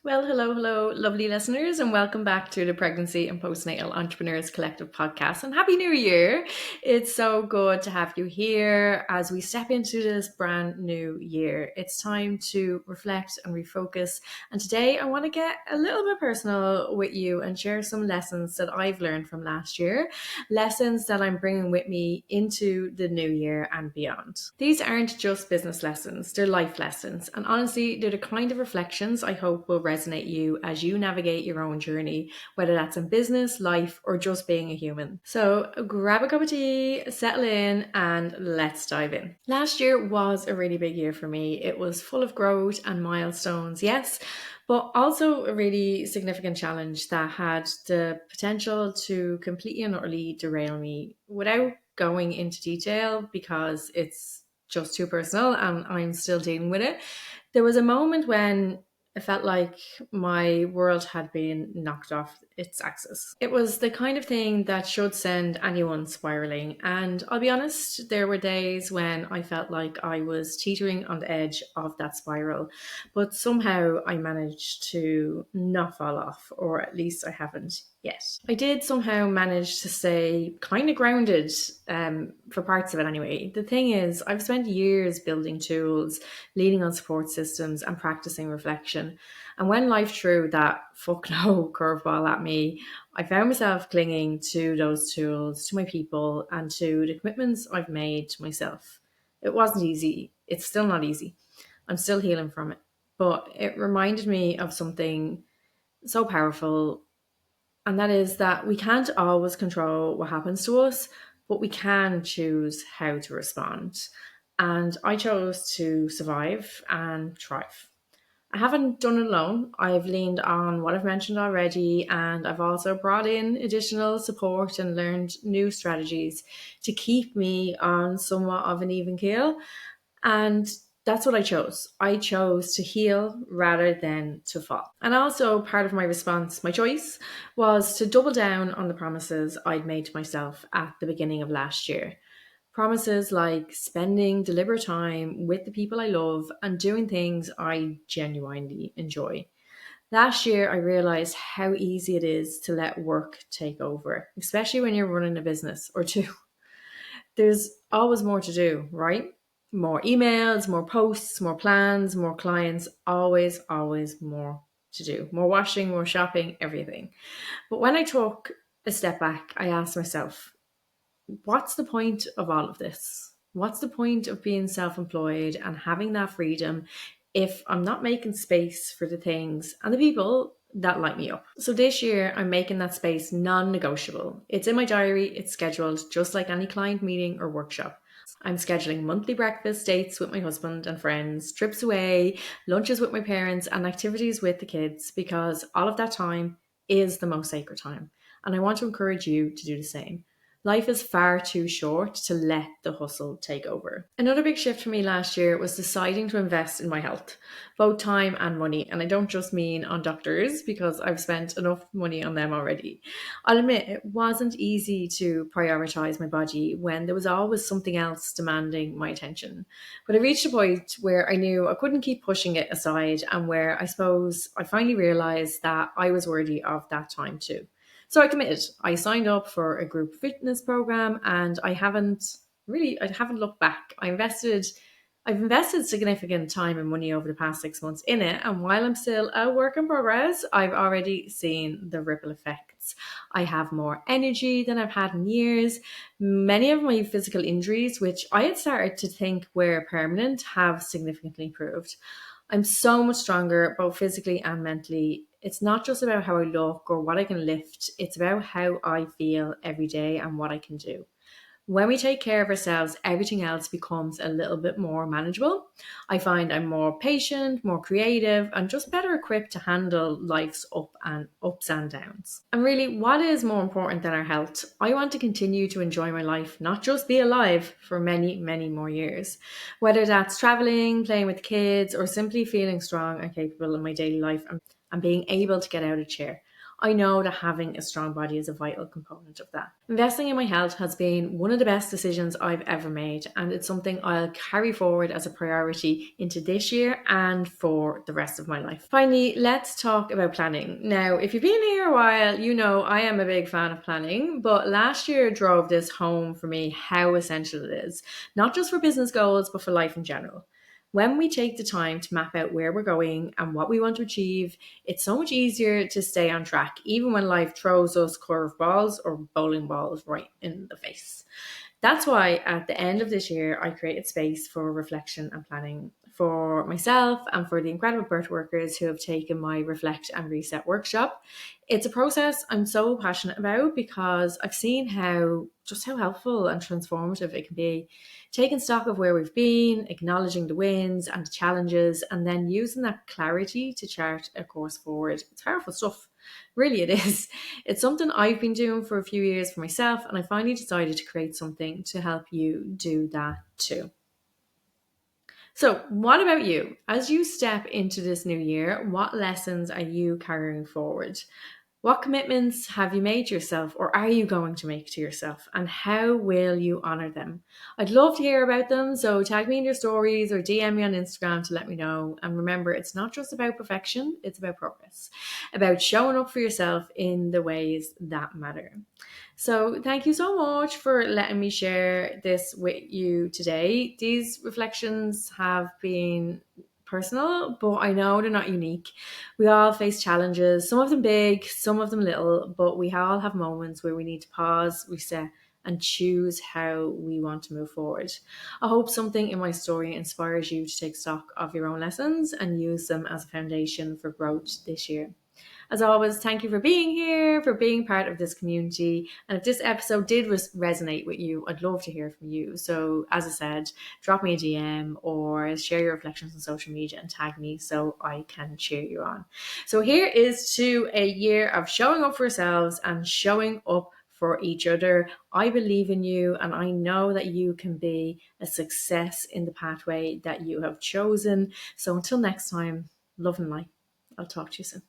Well, hello, lovely listeners, and welcome back to the Pregnancy and Postnatal Entrepreneurs Collective podcast. And Happy New Year! It's so good to have you here as we step into this brand new year. It's time to reflect and refocus. And today I want to get a little bit personal with you and share some lessons that I've learned from last year, lessons that I'm bringing with me into the new year and beyond. These aren't just business lessons, they're life lessons. And honestly, they're the kind of reflections I hope will resonate you as you navigate your own journey, whether that's in business, life, or just being a human. So grab a cup of tea, settle in, and let's dive in. Last year was a really big year for me. It was full of growth and milestones, yes, but also a really significant challenge that had the potential to completely and utterly derail me without going into detail because it's just too personal and I'm still dealing with it. There was a moment when it felt like my world had been knocked off its axis. It was the kind of thing that should send anyone spiraling. And I'll be honest, there were days when I felt like I was teetering on the edge of that spiral. But somehow I managed to not fall off, or at least I haven't yet. I did somehow manage to stay kind of grounded for parts of it anyway. The thing is, I've spent years building tools, leaning on support systems, and practicing reflection. And when life threw that fuck no curveball at me, I found myself clinging to those tools, to my people, and to the commitments I've made to myself. It wasn't easy. It's still not easy. I'm still healing from it. But it reminded me of something so powerful, and that is that we can't always control what happens to us, but we can choose how to respond. And I chose to survive and thrive. I haven't done it alone. I've leaned on what I've mentioned already, and I've also brought in additional support and learned new strategies to keep me on somewhat of an even keel. And that's what I chose. I chose to heal rather than to fall. And also, part of my response, my choice, was to double down on the promises I'd made to myself at the beginning of last year. Promises like spending deliberate time with the people I love and doing things I genuinely enjoy. Last year, I realized how easy it is to let work take over, especially when you're running a business or two. There's always more to do, right? More emails, more posts, more plans, more clients, always more to do. More washing, more shopping, everything. But when I took a step back, I asked myself, what's the point of all of this? What's the point of being self employed and having that freedom if I'm not making space for the things and the people that light me up? So this year, I'm making that space non negotiable. It's in my diary, it's scheduled just like any client meeting or workshop. I'm scheduling monthly breakfast dates with my husband and friends, trips away, lunches with my parents, and activities with the kids because all of that time is the most sacred time. And I want to encourage you to do the same. Life is far too short to let the hustle take over. Another big shift for me last year was deciding to invest in my health, both time and money. And I don't just mean on doctors because I've spent enough money on them already. I'll admit it wasn't easy to prioritize my body when there was always something else demanding my attention. But I reached a point where I knew I couldn't keep pushing it aside and where I suppose I finally realized that I was worthy of that time too. So I committed. I signed up for a group fitness program and I haven't looked back. I've invested significant time and money over the past 6 months in it. And while I'm still a work in progress, I've already seen the ripple effects. I have more energy than I've had in years. Many of my physical injuries, which I had started to think were permanent, have significantly improved. I'm so much stronger, both physically and mentally. It's not just about how I look or what I can lift, it's about how I feel every day and what I can do. When we take care of ourselves, everything else becomes a little bit more manageable. I find I'm more patient, more creative, and just better equipped to handle life's ups and downs. And really, what is more important than our health? I want to continue to enjoy my life, not just be alive for many more years. Whether that's traveling, playing with kids, or simply feeling strong and capable in my daily life and being able to get out of chair. I know that having a strong body is a vital component of that. Investing in my health has been one of the best decisions I've ever made, and it's something I'll carry forward as a priority into this year and for the rest of my life. Finally, let's talk about planning. Now, if you've been here a while, you know I am a big fan of planning, but last year drove this home for me how essential it is, not just for business goals, but for life in general. When we take the time to map out where we're going and what we want to achieve, it's so much easier to stay on track, even when life throws us curveballs or bowling balls right in the face. That's why at the end of this year, I created space for reflection and planning for myself and for the incredible birth workers who have taken my Reflect and Reset workshop. It's a process I'm so passionate about because I've seen how helpful and transformative it can be. Taking stock of where we've been, acknowledging the wins and the challenges, and then using that clarity to chart a course forward. It's powerful stuff. Really, it is. It's something I've been doing for a few years for myself, and I finally decided to create something to help you do that too. So, what about you? As you step into this new year, what lessons are you carrying forward? What commitments have you made to yourself or are you going to make to yourself? And how will you honor them? I'd love to hear about them. So tag me in your stories or DM me on Instagram to let me know. And remember, it's not just about perfection, it's about progress, about showing up for yourself in the ways that matter. So thank you so much for letting me share this with you today. These reflections have been personal, but I know they're not unique. We all face challenges, some of them big, some of them little, but we all have moments where we need to pause, reset, and choose how we want to move forward. I hope something in my story inspires you to take stock of your own lessons and use them as a foundation for growth this year. As always, thank you for being here, for being part of this community. And if this episode did resonate with you, I'd love to hear from you. So, as I said, drop me a DM or share your reflections on social media and tag me so I can cheer you on. So, here is to a year of showing up for ourselves and showing up for each other. I believe in you and I know that you can be a success in the pathway that you have chosen. So, until next time, love and light. I'll talk to you soon.